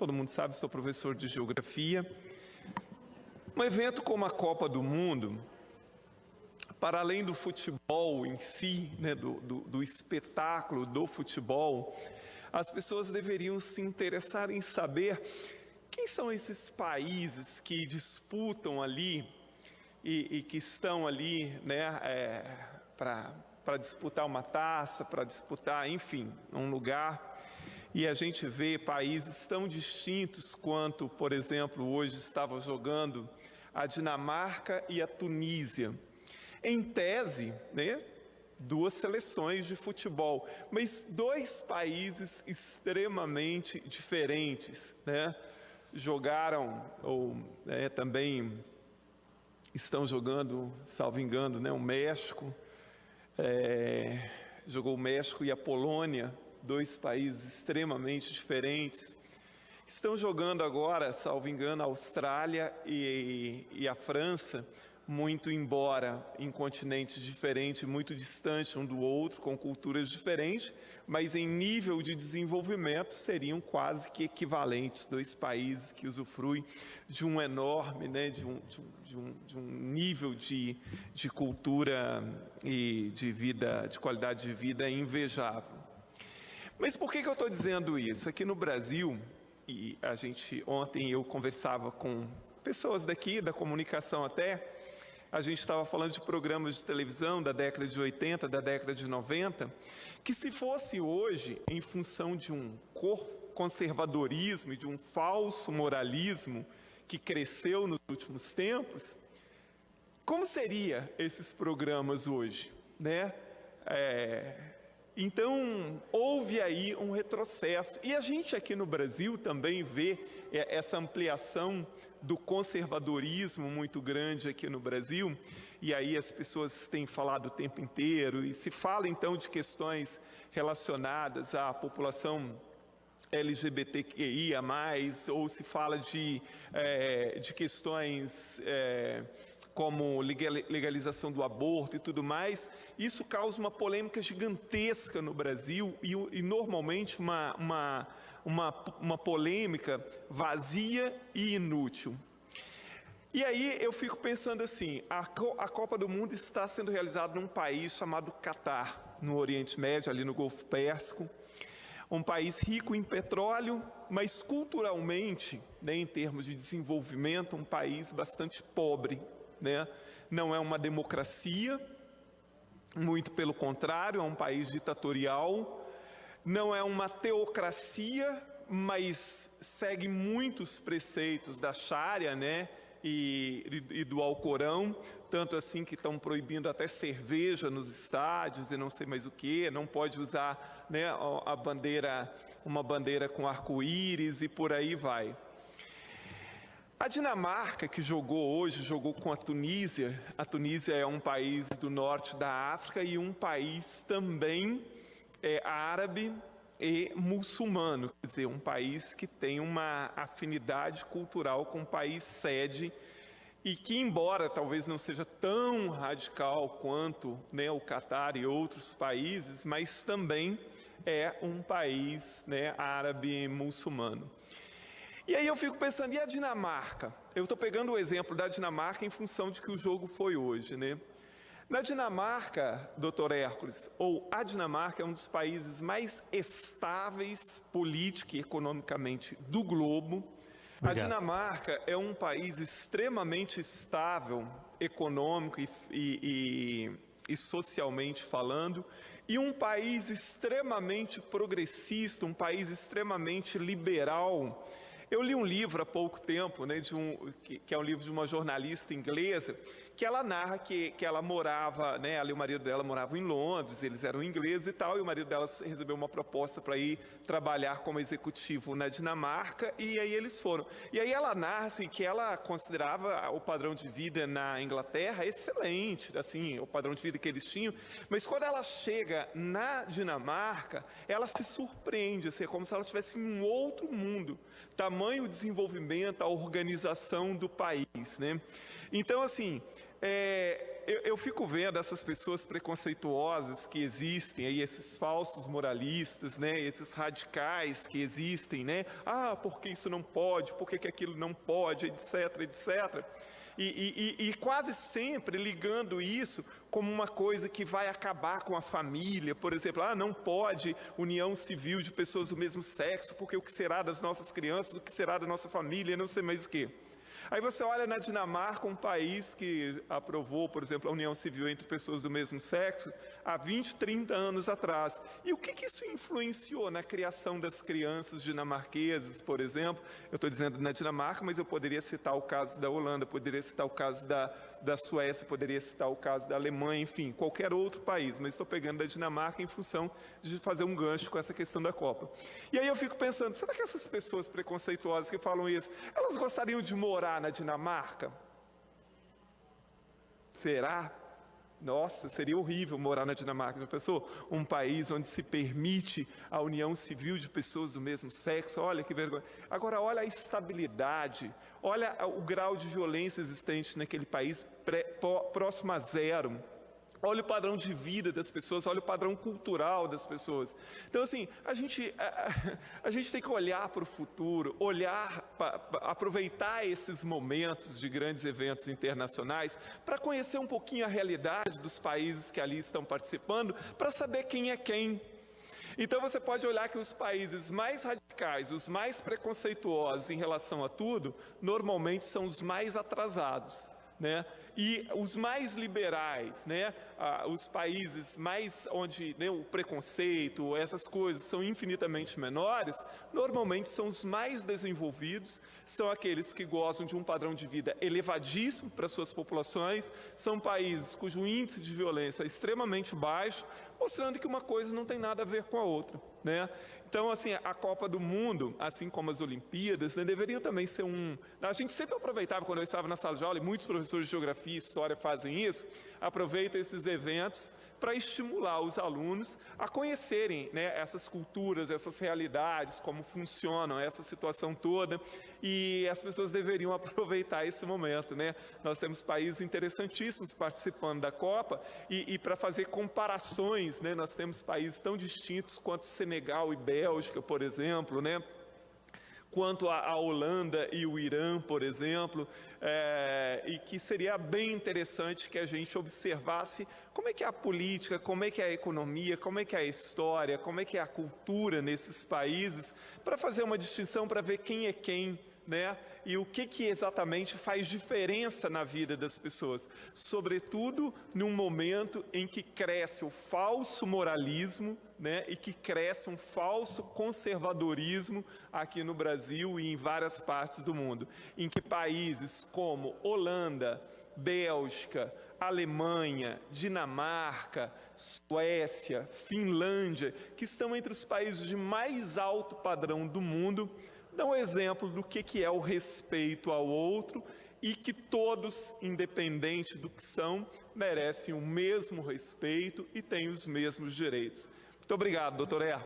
todo mundo sabe, sou professor de geografia. Um evento como a Copa do Mundo, para além do futebol em si, né, do espetáculo do futebol, as pessoas deveriam se interessar em saber quem são esses países que disputam ali e que estão ali, né, para disputar uma taça, para disputar, enfim, um lugar. E a gente vê países tão distintos quanto, por exemplo, hoje estava jogando a Dinamarca e a Tunísia. Em tese, né, duas seleções de futebol, mas dois países extremamente diferentes, né? Jogaram, ou também estão jogando, salvo engano, né, o México, jogou o México e a Polônia, dois países extremamente diferentes. Estão jogando agora, salvo engano, a Austrália e a França, muito embora em continentes diferentes, muito distantes um do outro, com culturas diferentes, mas em nível de desenvolvimento seriam quase que equivalentes, dois países que usufruem de um enorme, né, de um nível de cultura e de vida, de qualidade de vida invejável. Mas por que eu estou dizendo isso? Aqui no Brasil, e ontem eu conversava com pessoas daqui, da comunicação até, a gente estava falando de programas de televisão da década de 80, da década de 90, que se fosse hoje, em função de um conservadorismo e de um falso moralismo que cresceu nos últimos tempos, como seriam esses programas hoje, né? Então, houve aí um retrocesso. E a gente aqui no Brasil também vê essa ampliação do conservadorismo muito grande aqui no Brasil. E aí as pessoas têm falado o tempo inteiro, e se fala então de questões relacionadas à população LGBTQIA+, ou se fala de questões como legalização do aborto e tudo mais. Isso causa uma polêmica gigantesca no Brasil e normalmente uma polêmica vazia e inútil. E aí eu fico pensando assim, a Copa do Mundo está sendo realizada num país chamado Catar, no Oriente Médio, ali no Golfo Pérsico, um país rico em petróleo, mas culturalmente, né, em termos de desenvolvimento, um país bastante pobre, né? Não é uma democracia, muito pelo contrário, é um país ditatorial, não é uma teocracia, mas segue muitos preceitos da Sharia, né? E do Alcorão, tanto assim que estão proibindo até cerveja nos estádios e não sei mais o que, não pode usar, né, uma bandeira com arco-íris e por aí vai. A Dinamarca, que jogou com a Tunísia. A Tunísia é um país do norte da África e um país também árabe e muçulmano, quer dizer, um país que tem uma afinidade cultural com o país sede e que, embora talvez não seja tão radical quanto, né, o Catar e outros países, mas também é um país, né, árabe e muçulmano. E aí eu fico pensando, e a Dinamarca? Eu estou pegando o exemplo da Dinamarca em função de que o jogo foi hoje, né? Na Dinamarca, doutor Hércules, a Dinamarca é um dos países mais estáveis política e economicamente do globo. Obrigado. A Dinamarca é um país extremamente estável, econômico e socialmente falando, e um país extremamente progressista, um país extremamente liberal. Eu li um livro há pouco tempo, né, que é um livro de uma jornalista inglesa, que ela narra que ela morava, né, ali o marido dela morava em Londres, eles eram ingleses e tal, e o marido dela recebeu uma proposta para ir trabalhar como executivo na Dinamarca, e aí eles foram. E aí ela narra assim, que ela considerava o padrão de vida na Inglaterra excelente, assim, o padrão de vida que eles tinham, mas quando ela chega na Dinamarca, ela se surpreende, assim, é como se ela estivesse em um outro mundo. Tamanho desenvolvimento, a organização do país, né? Então, assim, eu fico vendo essas pessoas preconceituosas que existem, aí, esses falsos moralistas, né, esses radicais que existem, né? Ah, porque isso não pode, porque que aquilo não pode, etc, etc. E quase sempre ligando isso como uma coisa que vai acabar com a família. Por exemplo, não pode união civil de pessoas do mesmo sexo, porque o que será das nossas crianças, o que será da nossa família, não sei mais o quê. Aí você olha na Dinamarca, um país que aprovou, por exemplo, a união civil entre pessoas do mesmo sexo, há 20, 30 anos atrás. E o que isso influenciou na criação das crianças dinamarquesas, por exemplo? Eu estou dizendo na Dinamarca, mas eu poderia citar o caso da Holanda, poderia citar o caso da Suécia, poderia citar o caso da Alemanha, enfim, qualquer outro país, mas estou pegando da Dinamarca em função de fazer um gancho com essa questão da Copa. E aí eu fico pensando, será que essas pessoas preconceituosas que falam isso, elas gostariam de morar na Dinamarca? Será? Nossa, seria horrível morar na Dinamarca. Já pensou? Um país onde se permite a união civil de pessoas do mesmo sexo. Olha que vergonha. Agora, olha a estabilidade, olha o grau de violência existente naquele país próximo a zero. Olha o padrão de vida das pessoas, olha o padrão cultural das pessoas. Então, assim, a gente tem que olhar para o futuro, aproveitar esses momentos de grandes eventos internacionais para conhecer um pouquinho a realidade dos países que ali estão participando, para saber quem é quem. Então, você pode olhar que os países mais radicais, os mais preconceituosos em relação a tudo, normalmente são os mais atrasados, né? E os mais liberais, né, os países mais onde, né, o preconceito, essas coisas são infinitamente menores, normalmente são os mais desenvolvidos, são aqueles que gozam de um padrão de vida elevadíssimo para suas populações, são países cujo índice de violência é extremamente baixo, mostrando que uma coisa não tem nada a ver com a outra, né? Então, assim, a Copa do Mundo, assim como as Olimpíadas, né, deveriam também ser A gente sempre aproveitava, quando eu estava na sala de aula, e muitos professores de Geografia e História fazem isso, aproveitam esses eventos para estimular os alunos a conhecerem, né, essas culturas, essas realidades, como funcionam, essa situação toda, e as pessoas deveriam aproveitar esse momento, né? Nós temos países interessantíssimos participando da Copa, e para fazer comparações, né, nós temos países tão distintos quanto Senegal e Bélgica, por exemplo, né? Quanto a Holanda e o Irã, por exemplo, e que seria bem interessante que a gente observasse como é que é a política, como é que é a economia, como é que é a história, como é que é a cultura nesses países, para fazer uma distinção, para ver quem é quem, né? E o que exatamente faz diferença na vida das pessoas, sobretudo num momento em que cresce o falso moralismo, né, e que cresce um falso conservadorismo aqui no Brasil e em várias partes do mundo, em que países como Holanda, Bélgica, Alemanha, Dinamarca, Suécia, Finlândia, que estão entre os países de mais alto padrão do mundo, dão exemplo do que é o respeito ao outro e que todos, independente do que são, merecem o mesmo respeito e têm os mesmos direitos. Muito obrigado, doutor Erro.